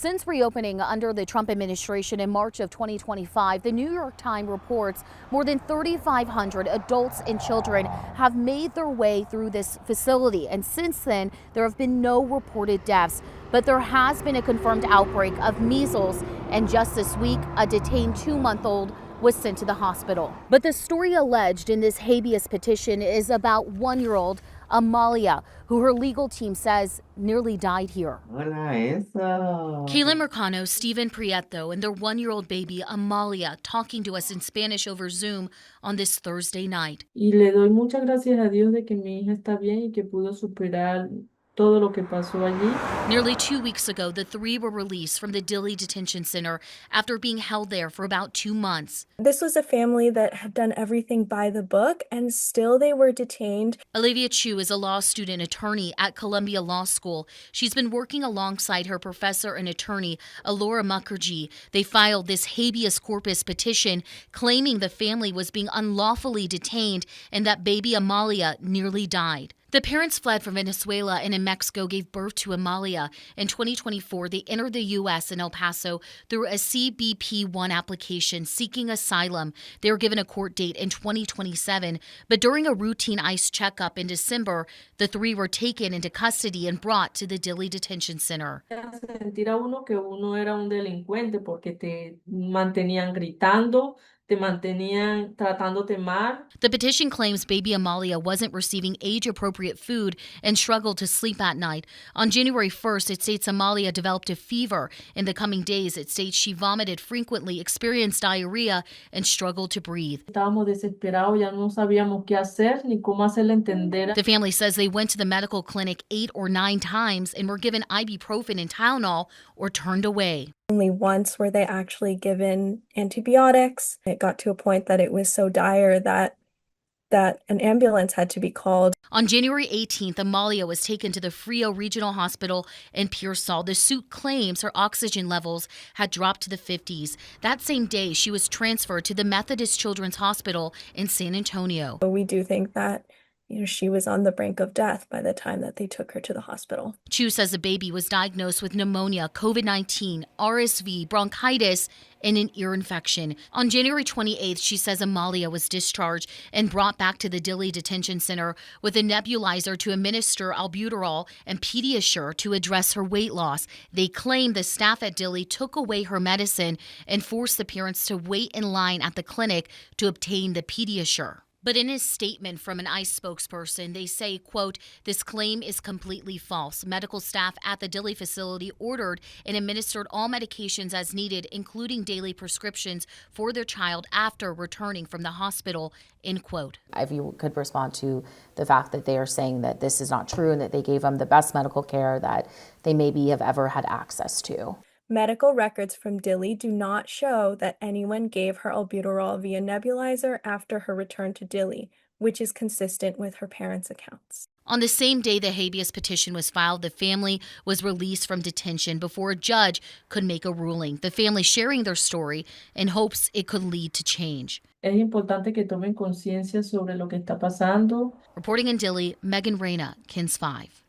Since reopening under the Trump administration in March of 2025, the New York Times reports more than 3,500 adults and children have made their way through this facility. And since then, there have been no reported deaths. But there has been a confirmed outbreak of measles. And just this week, a detained 2-month-old was sent to the hospital. But the story alleged in this habeas petition is about 1-year-old Amalia, who her legal team says nearly died here. Kayla Mercano, Steven Prieto, and their 1-year-old baby Amalia talking to us in Spanish over Zoom on this Thursday night. Y le doy muchas gracias a Dios de que mi hija está bien y que pudo superar todo lo que pasó allí. Nearly 2 weeks ago, the three were released from the Dilley Detention Center after being held there for about 2 months. This was a family that had done everything by the book, and still they were detained. Olivia Chu is a law student attorney at Columbia Law School. She's been working alongside her professor and attorney, Alora Mukherjee. They filed this habeas corpus petition claiming the family was being unlawfully detained and that baby Amalia nearly died. The parents fled from Venezuela and in Mexico gave birth to Amalia. In 2024, they entered the U.S. in El Paso through a CBP-1 application seeking asylum. They were given a court date in 2027, but during a routine ICE checkup in December, the three were taken into custody and brought to the Dilley Detention Center. Sentir a uno que uno era un delincuente porque te mantenían gritando, te mantenían tratándote mal. The petition claims baby Amalia wasn't receiving age-appropriate food and struggled to sleep at night. On January 1st, it states Amalia developed a fever. In the coming days, it states she vomited frequently, experienced diarrhea, and struggled to breathe. Estábamos desesperados, ya no sabíamos qué hacer ni cómo hacerle entender. The family says they went to the medical clinic 8 or 9 times and were given ibuprofen and Tylenol or turned away. Only once were they actually given antibiotics. It got to a point that it was so dire that an ambulance had to be called. On January 18th, Amalia was taken to the Frio Regional Hospital in Pearsall. The suit claims her oxygen levels had dropped to the 50s. That same day, she was transferred to the Methodist Children's Hospital in San Antonio. We do think that she was on the brink of death by the time that they took her to the hospital. Chu says the baby was diagnosed with pneumonia, COVID-19, RSV, bronchitis, and an ear infection. On January 28th, she says Amalia was discharged and brought back to the Dilley Detention Center with a nebulizer to administer albuterol and Pediasure to address her weight loss. They claim the staff at Dilley took away her medicine and forced the parents to wait in line at the clinic to obtain the Pediasure. But in his statement from an ICE spokesperson, they say, quote, "This claim is completely false. Medical staff at the Dilley facility ordered and administered all medications as needed, including daily prescriptions for their child after returning from the hospital," end quote. If you could respond to the fact that they are saying that this is not true and that they gave them the best medical care that they maybe have ever had access to. Medical records from Dilley do not show that anyone gave her albuterol via nebulizer after her return to Dilley, which is consistent with her parents' accounts. On the same day the habeas petition was filed, the family was released from detention before a judge could make a ruling. The family sharing their story in hopes it could lead to change. Es importante que tomen conciencia sobre lo que está pasando. Reporting in Dilley, Megan Reyna, KINS 5.